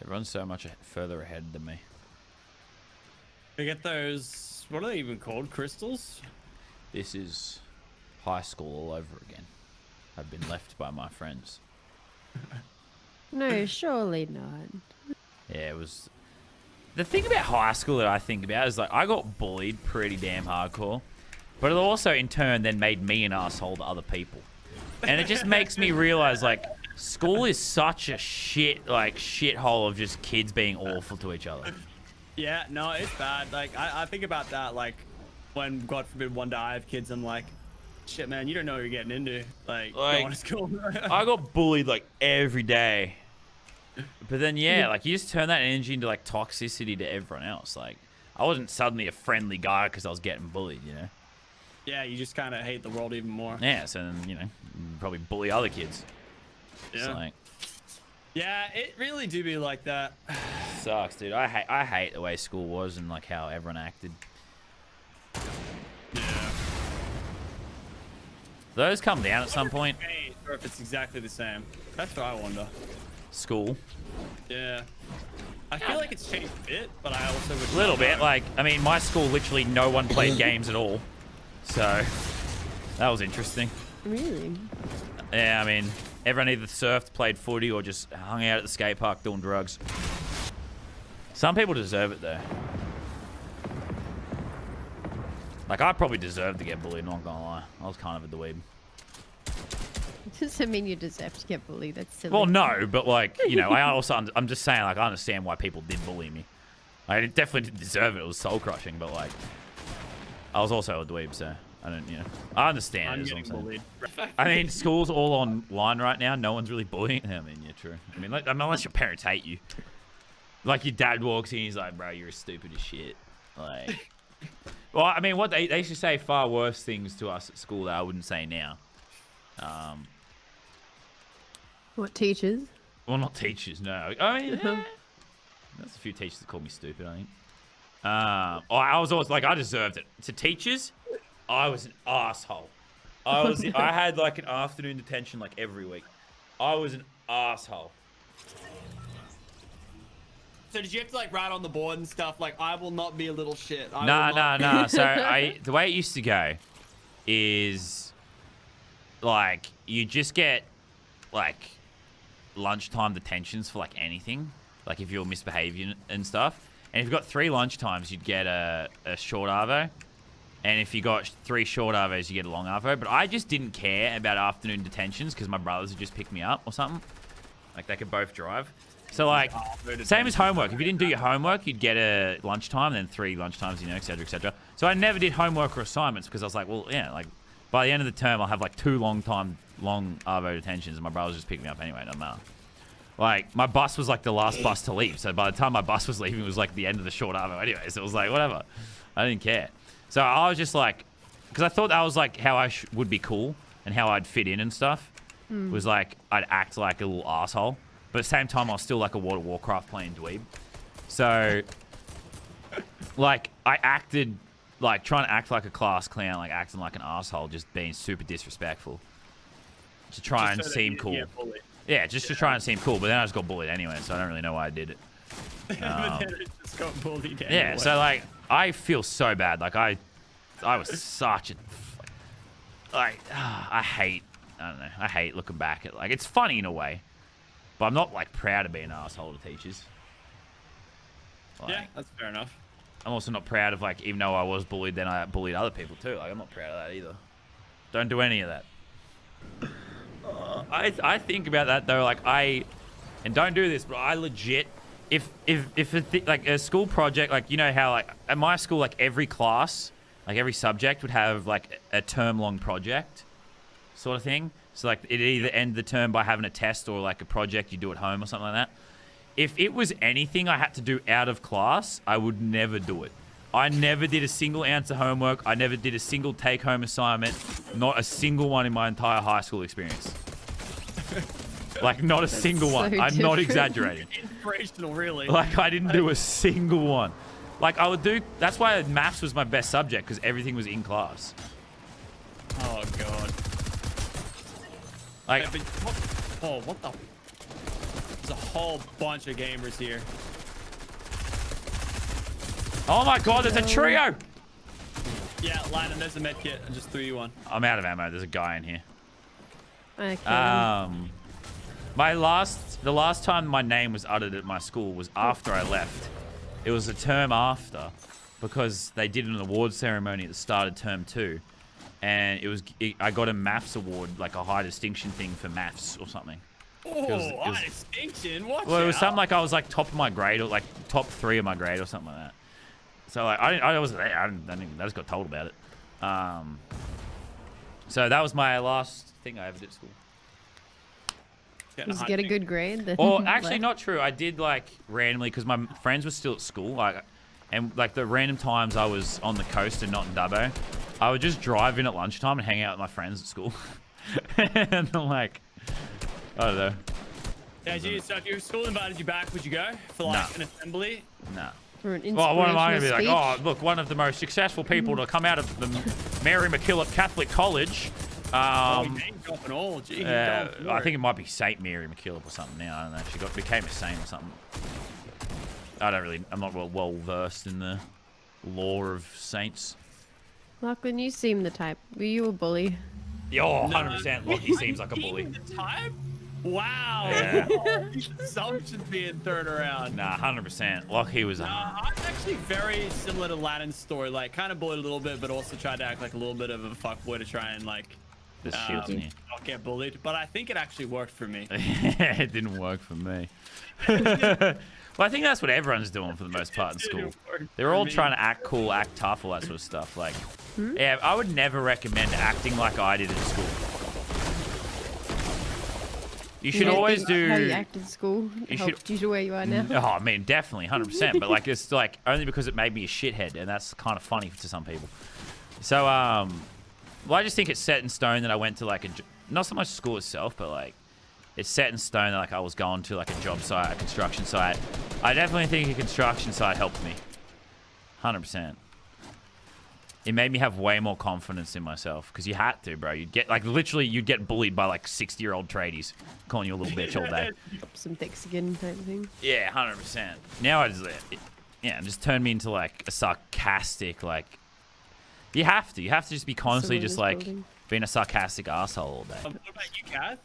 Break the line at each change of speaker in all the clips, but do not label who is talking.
Everyone's so much further ahead than me.
We get those, what are they even called? Crystals?
This is high school all over again. I've been left by my friends.
No, surely not.
Yeah, it was... The thing about high school that I think about is, like, I got bullied pretty damn hardcore. But it also, in turn, then made me an asshole to other people. And it just makes me realize, like, school is such a shithole of just kids being awful to each other.
Yeah, no, it's bad. Like, I think about that, like, when, God forbid, one day I have kids, I'm like, shit, man, you don't know what you're getting into. Like going to school.
I got bullied, like, every day. But then, yeah, like, you just turn that energy into, like, toxicity to everyone else. Like, I wasn't suddenly a friendly guy because I was getting bullied, you know?
Yeah, you just kind of hate the world even more.
Yeah, so then, you know, you probably bully other kids.
Yeah.
It's like...
Yeah, it really do be like that.
Sucks, dude. I hate the way school was and, like, how everyone acted.
Yeah.
Those come down at some point.
Or if it's exactly the same. That's what I wonder.
School.
Yeah. I feel like it's changed a bit, but I also would...
A little bit. Like, I mean, my school, literally no one played games at all. So, that was interesting.
Really?
Yeah, I mean, everyone either surfed, played footy, or just hung out at the skate park doing drugs. Some people deserve it, though. Like, I probably deserved to get bullied, not gonna lie. I was kind of a dweeb.
Doesn't mean you deserve to get bullied. That's silly.
Well, no, but, like, you know, I'm just saying, like, I understand why people did bully me. I definitely didn't deserve it. It was soul-crushing, but, like, I was also a dweeb, so I don't, you know, I understand.
I'm getting bullied.
I mean, school's all online right now. No one's really bullying. I mean, yeah, true. I mean, like, unless your parents hate you. Like, your dad walks in, he's like, bro, you're as stupid as shit. Like, well, I mean, what they should say far worse things to us at school that I wouldn't say now.
What, teachers?
Well, not teachers, no. I mean, there's a few teachers that called me stupid, I think. I was always like, I deserved it. To teachers, I was an asshole. I had like an afternoon detention like every week. I was an asshole.
So did you have to like write on the board and stuff like, I will not be a little shit?
Nah. So the way it used to go is like you just get like lunchtime detentions for like anything, like if you're misbehaving and stuff. And if you've got 3 lunchtimes, you'd get a short arvo. And if you got 3 short arvos, you get a long arvo. But I just didn't care about afternoon detentions because my brothers would just pick me up or something. Like they could both drive. So like, same as homework. If you didn't do your homework, you'd get a lunchtime, then 3 lunchtimes, you know, etc., etc. So I never did homework or assignments because I was like, well, yeah, like by the end of the term, I'll have like 2 long arvo detentions, and my brothers just pick me up anyway. No matter. Like, my bus was like the last bus to leave. So by the time my bus was leaving, it was like the end of the short arvo anyway. So it was like, whatever. I didn't care. So I was just like, because I thought that was like how I would be cool and how I'd fit in and stuff. Was like, I'd act like a little asshole. But at the same time, I was still like a World of Warcraft playing dweeb. So, like, I acted, like, trying to act like a class clown, like acting like an asshole, just being super disrespectful. To try and seem cool. Yeah, just to try and seem cool, but then I just got bullied anyway, so I don't really know why I did it.
But then I just got bullied anyway.
Yeah, so like, I feel so bad. Like, I was such a... Like, I don't know, I hate looking back at, like, it's funny in a way, but I'm not, like, proud of being an asshole to teachers. Like,
yeah, that's fair enough.
I'm also not proud of, like, even though I was bullied, then I bullied other people too. Like, I'm not proud of that either. Don't do any of that. I think about that though, like and don't do this, but I legit, if like a school project, like, you know how like at my school, like every class, like every subject would have like a term-long project sort of thing. So like it either end the term by having a test or like a project you do at home or something like that. If it was anything I had to do out of class, I would never do it. I never did a single ounce of homework. I never did a single take-home assignment. Not a single one in my entire high school experience. Like, not a single one. I'm not exaggerating.
Inspirational, really.
Like, I didn't do a single one. Like, I would do... That's why maths was my best subject, because everything was in class.
Oh, God.
Like...
What the... There's a whole bunch of gamers here.
Oh my god, there's a trio!
Yeah, Landon, there's a med kit. I just threw you one.
I'm out of ammo. There's a guy in here.
Okay.
The last time my name was uttered at my school was after I left. It was a term after, because they did an award ceremony at the start of term 2, and I got a maths award, like a high distinction thing for maths or something.
Oh, high distinction? Watch
Well, it was
out.
something like I was like top of my grade, or like top 3 of my grade, or something like that. So like I wasn't there. I just got told about it. So that was my last thing I ever did at school.
Did you get a good grade? Then
Or actually,
left?
not true. I did like randomly because my friends were still at school. And like the random times I was on the coast and not in Dubbo, I would just drive in at lunchtime and hang out with my friends at school. And I'm like, I don't know.
Yeah, so if your school invited you back, would you go for like an assembly?
No.
For an
Well, what am I going to be like?
inspirational
Oh, look, one of the most successful people to come out of the Mary MacKillop Catholic College.
Name dropping all. Gee,
I think it might be Saint Mary MacKillop or something now. I don't know. She became a saint or something. I'm not well versed in the lore of saints.
Lachlan, you seem the type. Were you a bully?
Yeah, 100%. Lockie seems like a bully.
The type? Wow.
Yeah.
Assumptions being thrown around.
Nah, 100%. Lockie was
I'm actually very similar to Ladin's story. Like, kind of bullied a little bit, but also tried to act like a little bit of a fuckboy to try and like not get bullied. But I think it actually worked for me.
It didn't work for me. Well, I think that's what everyone's doing for the most part in school. They're all trying to act cool, act tough, all that sort of stuff. Like, yeah, I would never recommend acting like I did at school. You should always do
how you act in school. Helped you to where you are now.
Oh, I mean, definitely, 100%. But like, it's like only because it made me a shithead, and that's kind of funny to some people. So, well, I just think it's set in stone that I went to like not so much school itself, but like it's set in stone that like I was going to like a job site, a construction site. I definitely think a construction site helped me, 100%. It made me have way more confidence in myself because you had to, bro. You'd get like literally you'd get bullied by like 60-year-old tradies calling you a little bitch all day.
Some thick skin type thing.
Yeah, 100%. Now it just turned me into like a sarcastic like. You have to just be constantly just like being a sarcastic asshole all day.
What about you, Kath?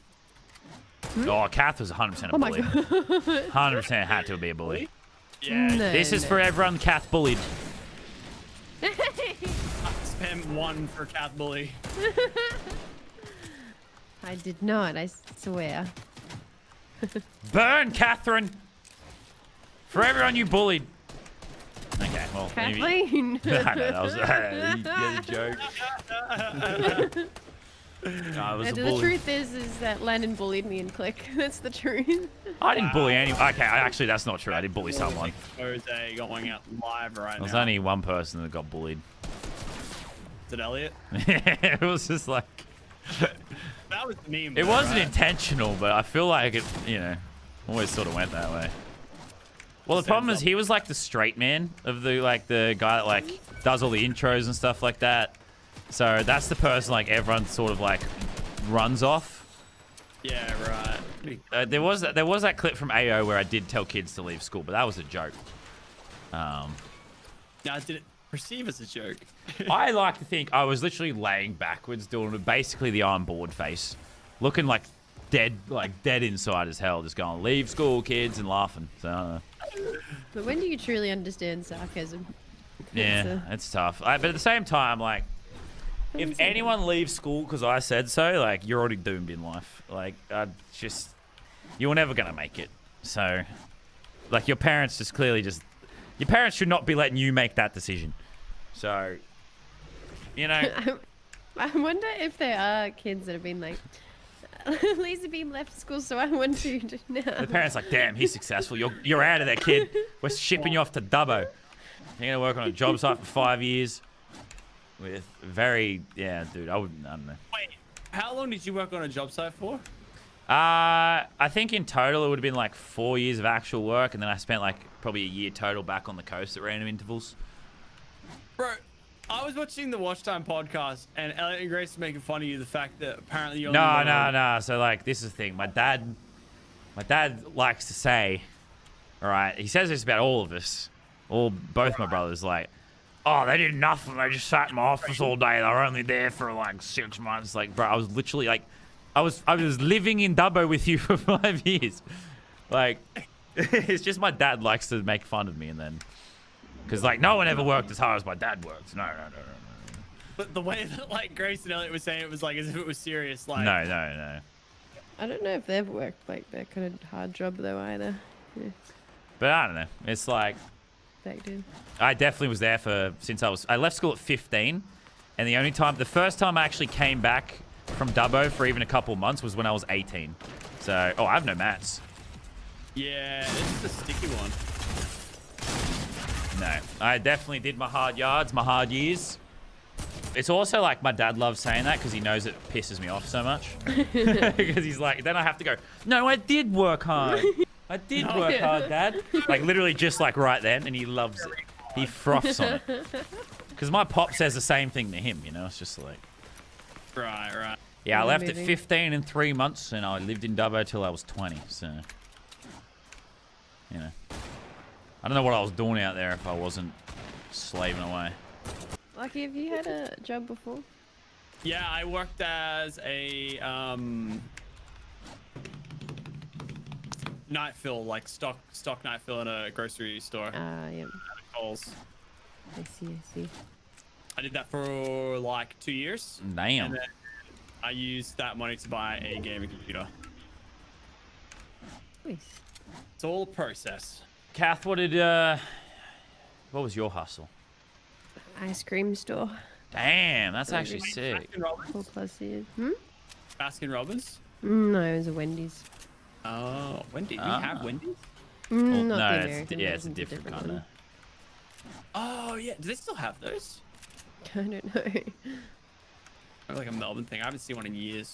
Oh, Kath was 100% a bully. 100% had to be a bully.
Yeah.
No,
This is for everyone Kath bullied.
Spam 1 for Kath bully.
I did not, I swear.
Burn, Catherine! For everyone you bullied. Okay, well, maybe.
Kathleen!
I know, that was a joke. No, I was a
The
bully.
truth is that Landon bullied me in Click. That's the truth.
I didn't bully anyone. Okay, actually, that's not true. I did bully someone.
Jose going out live right now.
There was only one person that got bullied.
Is it Elliot?
It was just like...
That was the meme.
It
though,
wasn't
right?
intentional, but I feel like it, always sort of went that way. Well, the problem is he was like the straight man of the guy that like does all the intros and stuff like that. So that's the person like everyone sort of like runs off.
Yeah, right.
There was that clip from AO where I did tell kids to leave school, but that was a joke.
Now, did it perceive as a joke?
I like to think I was literally laying backwards doing basically the I'm bored face, looking like dead inside as hell, just going leave school, kids, and laughing. So.
But when do you truly understand sarcasm?
Yeah, it's tough. But at the same time, like, if anyone leaves school because I said so, like, you're already doomed in life. Like, you're never gonna make it. So, like, your parents your parents should not be letting you make that decision. So,
I wonder if there are kids that have been like, Lazarbeam left school, so I want to now.
the parents like, damn, he's successful. You're out of there, kid. We're shipping you off to Dubbo. You're gonna work on a job site for 5 years. With dude, I don't know.
Wait, how long did you work on a job site for?
I think in total it would have been like 4 years of actual work, and then I spent like probably a year total back on the coast at random intervals.
Bro, I was watching the Watch Time podcast, and Elliot and Grace were making fun of you, the fact that apparently you're
No. So like, this is the thing. My dad My dad likes to say, all right, he says this about all of us, both my brothers, like, oh, they did nothing. They just sat in my office all day. They were only there for like 6 months. Like, bro, I was literally like, I was living in Dubbo with you for 5 years. Like, it's just my dad likes to make fun of me, and then, because like no one ever worked as hard as my dad worked. No.
But the way that like Grace and Elliot was saying it was like as if it was serious. Like,
No.
I don't know if they've worked like that kind of hard job though either. Yeah,
But I don't know. It's like,
back then.
I definitely was there I left school at 15, and the first time I actually came back from Dubbo for even a couple months was when I was 18. So, I have no mats.
Yeah, this is a sticky one.
No, I definitely did my hard yards, my hard years. It's also like my dad loves saying that because he knows it pisses me off so much. Because he's like, then I have to go, no, I did work hard. I did work hard, Dad. Like literally just like right then, and he loves it. He froths on it. Because my pop says the same thing to him, you know? It's just like...
Right.
Yeah, I left at 15 in 3 months, and I lived in Dubbo till I was 20, so... You know. I don't know what I was doing out there if I wasn't slaving away.
Lucky, have you had a job before?
Yeah, I worked as a night fill, like stock night fill in a grocery store.
Yep.
Coles.
I see.
I did that for like 2 years.
Damn.
And then I used that money to buy a gaming computer.
Nice.
It's all a process.
Kath, what was your hustle?
Ice cream store.
Damn, that's actually sick.
4+ years.
Baskin Robbins?
No, it was a Wendy's.
Oh, Wendy's. We have Wendy's?
Not
no,
the
it's
American
a
version,
different kind of.
one.
Oh, yeah. Do they still have those?
I don't know.
Like a Melbourne thing. I haven't seen one in years.